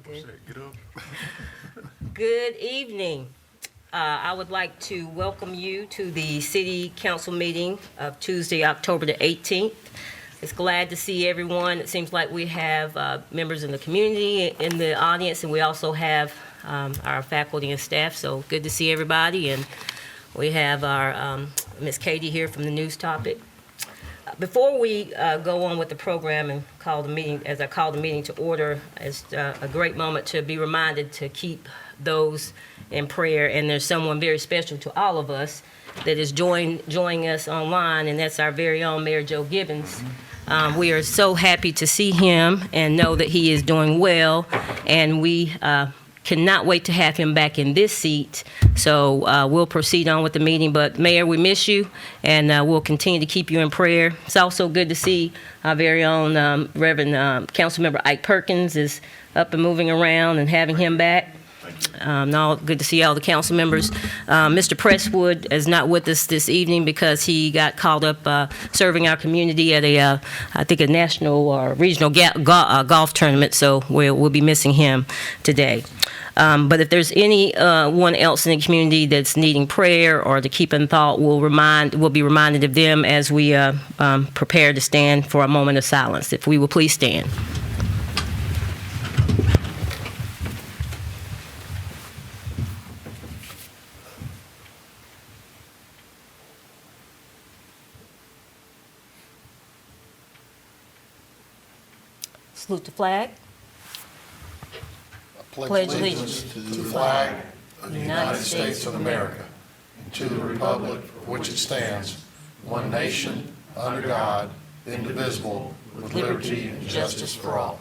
Good. Get up. Good evening. I would like to welcome you to the City Council meeting of Tuesday, October the 18th. It's glad to see everyone. It seems like we have members in the community in the audience, and we also have our faculty and staff, so good to see everybody. And we have our Miss Katie here from the News Topic. Before we go on with the program and call the meeting, as I call the meeting to order, it's a great moment to be reminded to keep those in prayer. And there's someone very special to all of us that is joining us online, and that's our very own Mayor Joe Gibbons. We are so happy to see him and know that he is doing well, and we cannot wait to have him back in this seat. So we'll proceed on with the meeting. But Mayor, we miss you, and we'll continue to keep you in prayer. It's also good to see our very own Reverend Councilmember Ike Perkins is up and moving around, and having him back. Good to see all the council members. Mr. Presswood is not with us this evening because he got called up serving our community at I think a national or regional golf tournament, so we'll be missing him today. But if there's anyone else in the community that's needing prayer or to keep in thought, we'll be reminded of them as we prepare to stand for a moment of silence. If we will please stand. Salute the flag. Pledge allegiance to the flag of the United States of America, and to the republic for which it stands, one nation, under God, indivisible, with liberty and justice for all.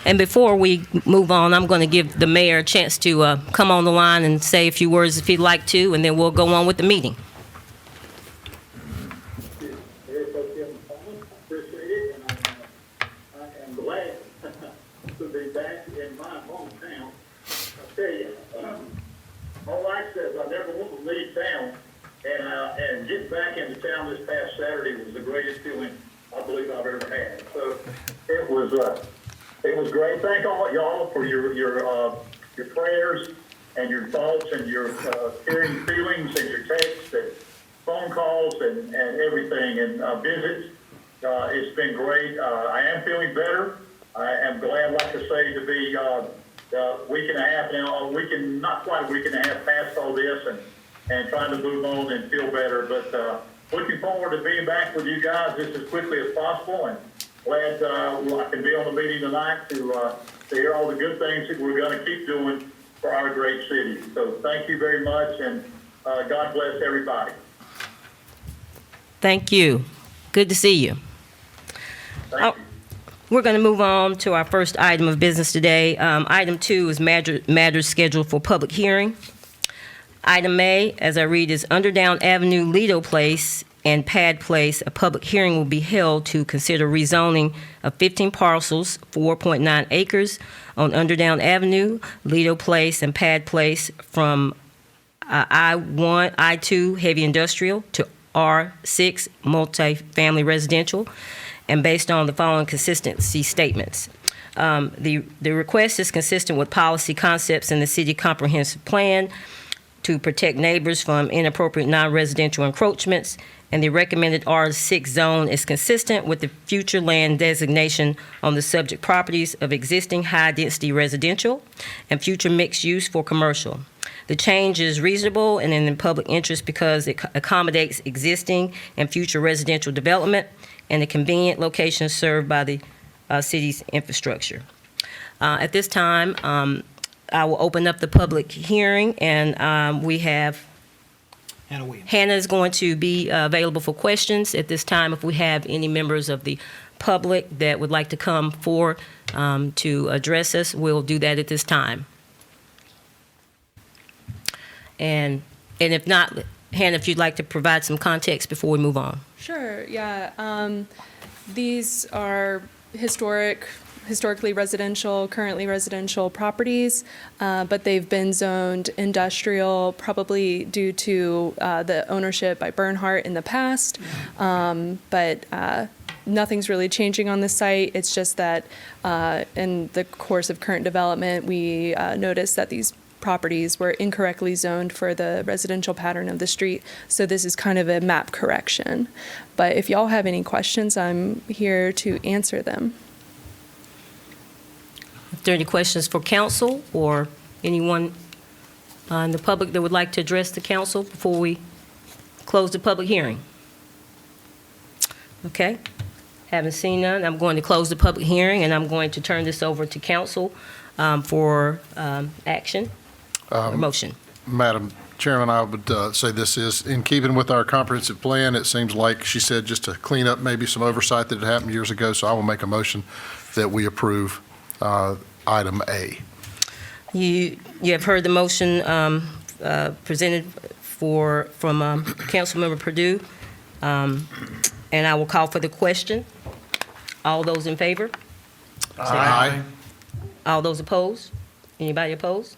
And before we move on, I'm going to give the mayor a chance to come on the line and say a few words if he'd like to, and then we'll go on with the meeting. Appreciate it, and I am glad to be back in my hometown. I tell you, my wife says I never want to leave town, and getting back into town this past Saturday was the greatest feeling I believe I've ever had. So it was great. Thank all y'all for your prayers and your thoughts and your caring feelings and your texts and phone calls and everything and visits. It's been great. I am feeling better. I am glad, like I say, to be a week and a half now, not quite a week and a half past all this and trying to move on and feel better. But looking forward to being back with you guys just as quickly as possible, and glad I can be on the meeting tonight to hear all the good things that we're going to keep doing for our great city. So thank you very much, and God bless everybody. Thank you. Good to see you. Thank you. We're going to move on to our first item of business today. Item 2 is matters scheduled for public hearing. Item A, as I read, is Underdown Avenue, Lido Place, and Pad Place. A public hearing will be held to consider rezoning of 15 parcels, 4.9 acres on Underdown Avenue, Lido Place, and Pad Place from I-1, I-2 heavy industrial to R6 multifamily residential, and based on the following consistency statements. The request is consistent with policy concepts in the city comprehensive plan to protect neighbors from inappropriate non-residential encroachments, and the recommended R6 zone is consistent with the future land designation on the subject properties of existing high-density residential and future mixed use for commercial. The change is reasonable and in the public interest because it accommodates existing and future residential development and a convenient location served by the city's infrastructure. At this time, I will open up the public hearing, and we have Hannah Williams. Hannah is going to be available for questions at this time. If we have any members of the public that would like to come forward to address us, we'll do that at this time. And if not, Hannah, if you'd like to provide some context before we move on. Sure, yeah. These are historic historically residential, currently residential properties, but they've been zoned industrial, probably due to the ownership by Bernhardt in the past. But nothing's really changing on the site. It's just that in the course of current development, we noticed that these properties were incorrectly zoned for the residential pattern of the street. So this is kind of a map correction. But if y'all have any questions, I'm here to answer them. If there are any questions for council or anyone in the public that would like to address the council before we close the public hearing? Okay, haven't seen none. I'm going to close the public hearing, and I'm going to turn this over to council for action or motion. Madam Chairman, I would say this is in keeping with our comprehensive plan. It seems like, she said, just to clean up maybe some oversight that had happened years ago, so I will make a motion that we approve item A. You have heard the motion presented from Councilmember Perdue, and I will call for the question. All those in favor? Aye. All those opposed? Anybody opposed?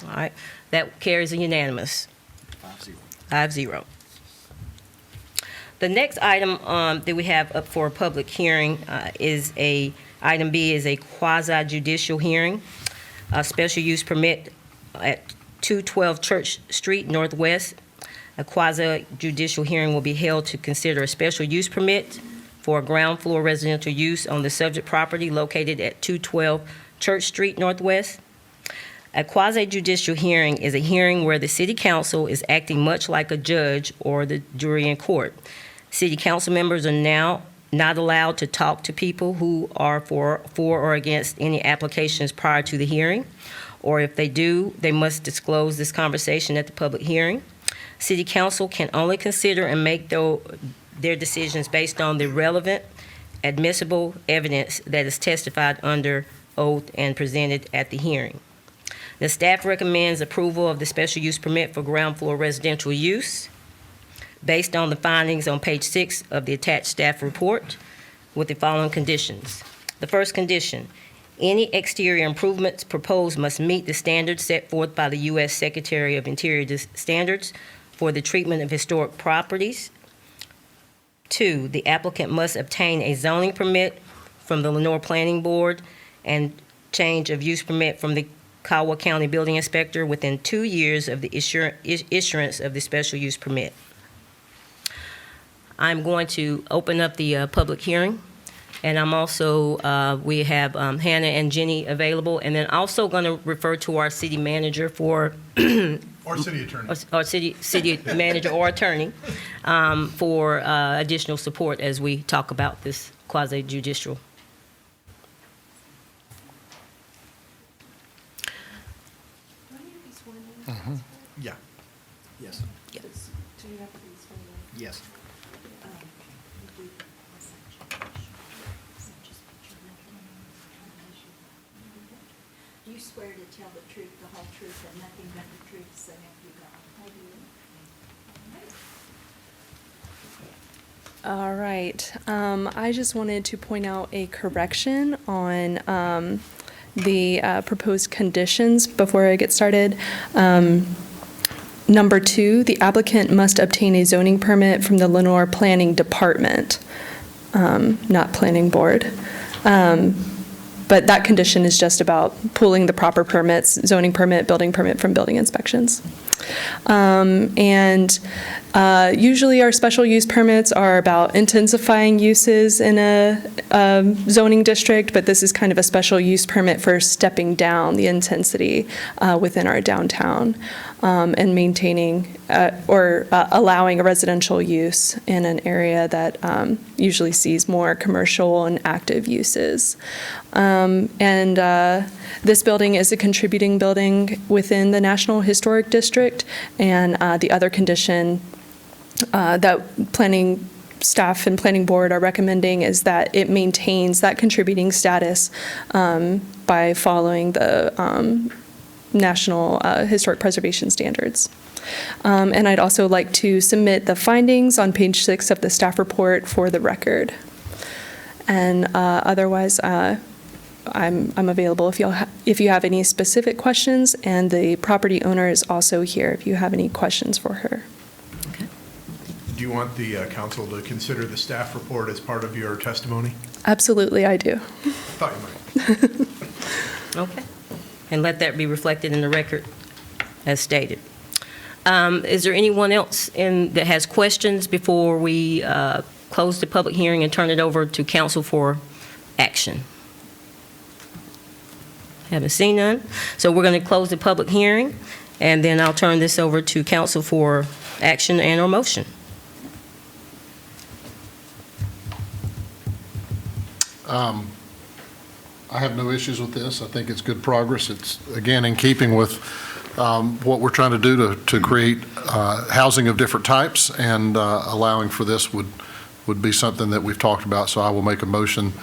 All right, that carries a unanimous. 5-0. The next item that we have up for a public hearing item B is a quasi-judicial hearing, a special use permit at 212 Church Street Northwest. A quasi-judicial hearing will be held to consider a special use permit for a ground floor residential use on the subject property located at 212 Church Street Northwest. A quasi-judicial hearing is a hearing where the city council is acting much like a judge or the jury in court. City council members are now not allowed to talk to people who are for or against any applications prior to the hearing, or if they do, they must disclose this conversation at the public hearing. City council can only consider and make their decisions based on the relevant, admissible evidence that is testified under oath and presented at the hearing. The staff recommends approval of the special use permit for ground floor residential use based on the findings on page 6 of the attached staff report with the following conditions. The first condition, any exterior improvements proposed must meet the standards set forth by the U.S. Secretary of Interior standards for the treatment of historic properties. 2, the applicant must obtain a zoning permit from the Lenoir Planning Board and change of use permit from the Caldwell County Building Inspector within 2 years of the issuance of the special use permit. I'm going to open up the public hearing, and I'm also, we have Hannah and Jenny available, and then also going to refer to our city manager for Or city attorney. or city manager or attorney for additional support as we talk about this quasi-judicial. Yeah. Yes. Yes. Do you swear to tell the truth, the whole truth, and nothing but the truth, so help you God? I do. All right. I just wanted to point out a correction on the proposed conditions before I get started. Number 2, the applicant must obtain a zoning permit from the Lenoir Planning Department, not Planning Board. But that condition is just about pulling the proper permits, zoning permit, building permit from building inspections. And usually our special use permits are about intensifying uses in a zoning district, but this is kind of a special use permit for stepping down the intensity within our downtown and maintaining or allowing a residential use in an area that usually sees more commercial and active uses. This building is a contributing building within the National Historic District, and the other condition that planning staff and planning board are recommending is that it maintains that contributing status by following the National Historic Preservation Standards. And I'd also like to submit the findings on page 6 of the staff report for the record. And otherwise, I'm available if you have any specific questions, and the property owner is also here if you have any questions for her. Do you want the council to consider the staff report as part of your testimony? Absolutely, I do. Thought you might. Okay. And let that be reflected in the record as stated. Is there anyone else that has questions before we close the public hearing and turn it over to council for action? Haven't seen none. So we're going to close the public hearing, and then I'll turn this over to council for action and or motion. I have no issues with this. I think it's good progress. It's, again, in keeping with what we're trying to do to create housing of different types, and allowing for this would be something that we've talked about. So I will make a motion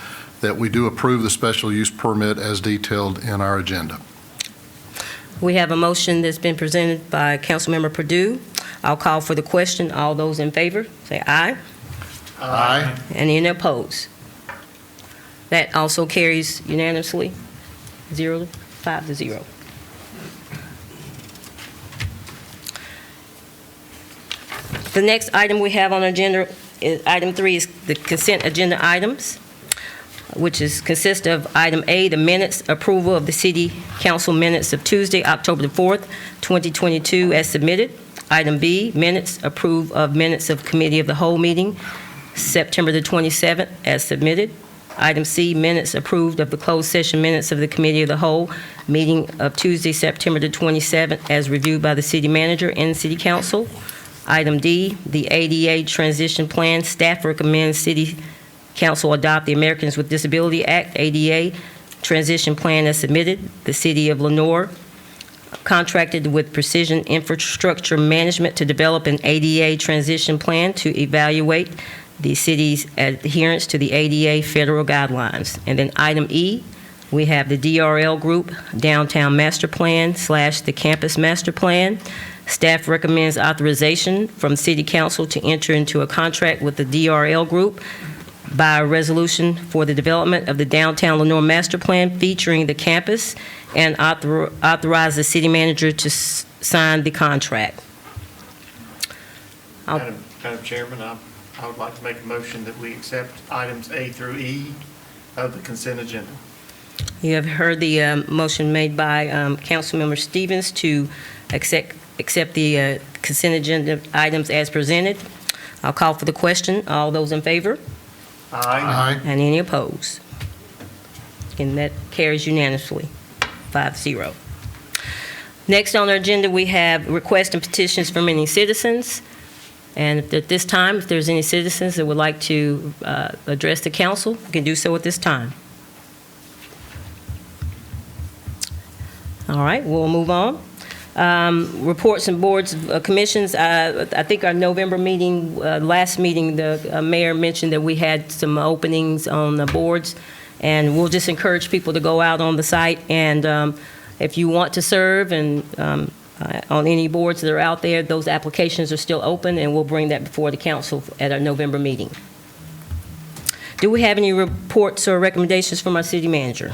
that we do approve the special use permit as detailed in our agenda. We have a motion that's been presented by Councilmember Perdue. I'll call for the question. All those in favor, say aye. Aye. And any opposed? That also carries unanimously, 5-0. The next item we have on our agenda, item 3, is the consent agenda items, which consists of item A, the minutes, approval of the city council minutes of Tuesday, October the 4th, 2022, as submitted. Item B, minutes, approve of minutes of committee of the whole meeting, September the 27th, as submitted. Item C, minutes approved of the closed session minutes of the committee of the whole meeting of Tuesday, September the 27th, as reviewed by the city manager and city council. Item D, the ADA transition plan. Staff recommends city council adopt the Americans with Disability Act, ADA transition plan as submitted. The city of Lenoir contracted with Precision Infrastructure Management to develop an ADA transition plan to evaluate the city's adherence to the ADA federal guidelines. And then item E, we have the DRL Group Downtown Master Plan / the Campus Master Plan. Staff recommends authorization from City Council to enter into a contract with the DRL Group by a resolution for the development of the Downtown Lenoir Master Plan featuring the campus, and authorize the city manager to sign the contract. Madam Chairman, I would like to make a motion that we accept items A through E of the consent agenda. You have heard the motion made by Councilmember Stevens to accept the consent agenda items as presented. I'll call for the question. All those in favor? Aye. And any opposed? And that carries unanimously, 5-0. Next on our agenda, we have requests and petitions from any citizens. And at this time, if there's any citizens that would like to address the council, you can do so at this time. All right, we'll move on. Reports and boards, commissions. I think our November meeting, last meeting, the mayor mentioned that we had some openings on the boards, and we'll just encourage people to go out on the site, and if you want to serve and on any boards that are out there, those applications are still open, and we'll bring that before the council at our November meeting. Do we have any reports or recommendations from our city manager?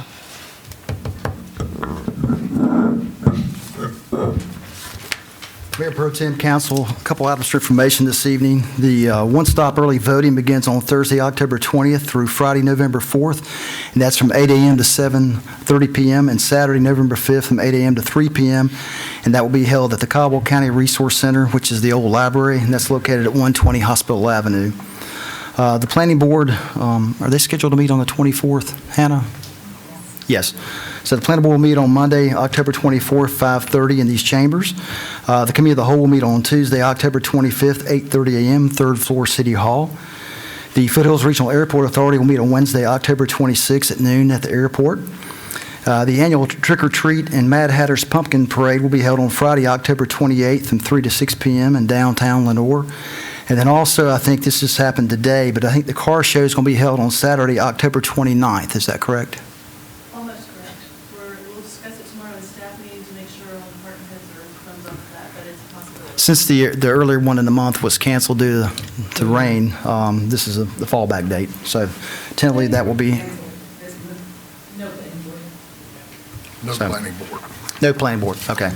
Mayor Pro Tem, Council, a couple items for information this evening. The one-stop early voting begins on Thursday, October 20th through Friday, November 4th, and that's from 8 a.m. to 7:30 p.m., and Saturday, November 5th, from 8 a.m. to 3 p.m., and that will be held at the Caldwell County Resource Center, which is the old library, and that's located at 120 Hospital Avenue. The Planning Board, are they scheduled to meet on the 24th, Hannah? Yes. So the planning board will meet on Monday, October 24th, 5:30 in these chambers. The committee of the whole will meet on Tuesday, October 25th, 8:30 a.m., third floor, City Hall. The Foothills Regional Airport Authority will meet on Wednesday, October 26th at noon at the airport. The annual Trick or Treat and Mad Hatter's Pumpkin Parade will be held on Friday, October 28th from 3 to 6 p.m. in downtown Lenoir. And then also, I think this just happened today, but I think the car show is going to be held on Saturday, October 29th. Is that correct? Almost correct. We'll discuss it tomorrow in staff meeting to make sure all department heads are thumbs up for that, but it's a possibility. Since the earlier one in the month was canceled due to rain, this is the fallback date. So tentatively, that will be, No, No So- planning board. No planning board, okay.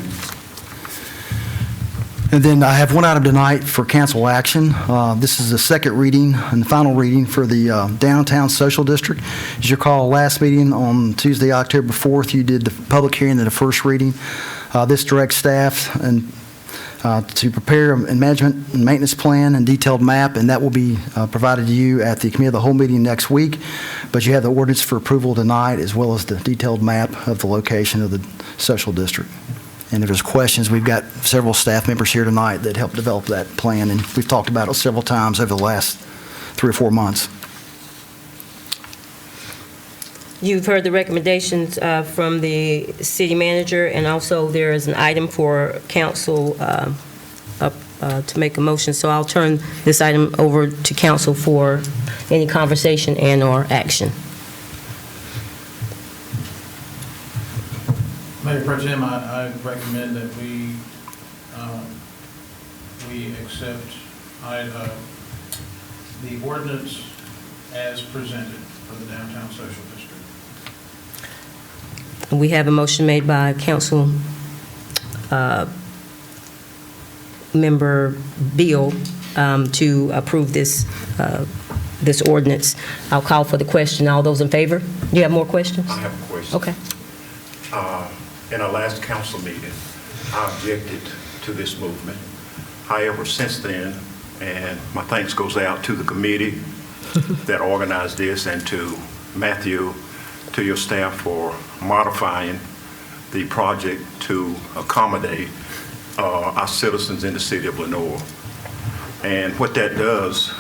And then I have one item tonight for council action. This is the second reading and final reading for the downtown social district. As you recall, last meeting on Tuesday, October 4th, you did the public hearing and the first reading. This directs staff and to prepare a management and maintenance plan and detailed map, and that will be provided to you at the committee of the whole meeting next week. But you have the ordinance for approval tonight, as well as the detailed map of the location of the social district. And if there's questions, we've got several staff members here tonight that helped develop that plan, and we've talked about it several times over the last 3 or 4 months. You've heard the recommendations from the city manager, and also there is an item for council to make a motion. So I'll turn this item over to council for any conversation and/or action. Mayor Pro Tem, I recommend that we accept the ordinance as presented for the downtown social district. We have a motion made by council member Beal to approve this ordinance. I'll call for the question. All those in favor? Do you have more questions? I have a question. Okay. In our last council meeting, I objected to this movement. However, since then, and my thanks goes out to the committee that organized this, and to Matthew, to your staff for modifying the project to accommodate our citizens in the city of Lenoir. And what that does,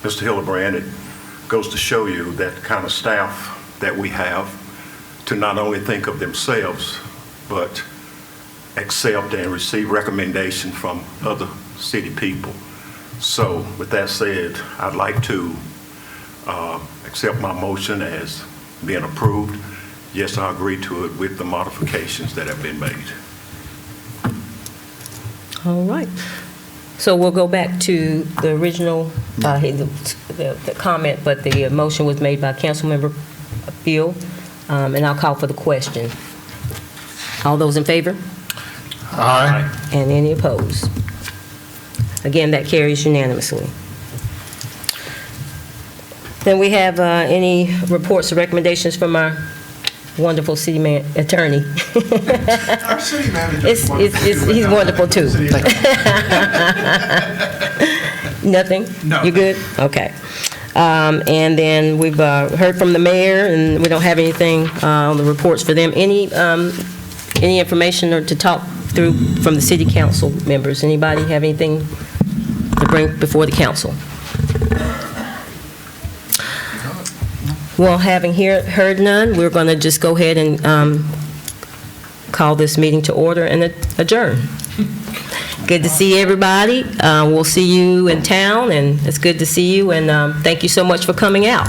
Mr. Hildebrand, it goes to show you that kind of staff that we have to not only think of themselves, but accept and receive recommendation from other city people. So with that said, I'd like to accept my motion as being approved. Yes, I agree to it with the modifications that have been made. All right. So we'll go back to the original, the comment, but the motion was made by Councilmember Beal, and I'll call for the question. All those in favor? Aye. And any opposed? Again, that carries unanimously. Then we have any reports or recommendations from our wonderful city attorney. Our city manager is wonderful. He's wonderful too. Nothing? No. You good? Okay. And then we've heard from the mayor, and we don't have anything on the reports for them. Any information or to talk through from the city council members? Anybody have anything to bring before the council? Well, having heard none, we're going to just go ahead and call this meeting to order and adjourn. Good to see everybody. We'll see you in town, and it's good to see you, and thank you so much for coming out.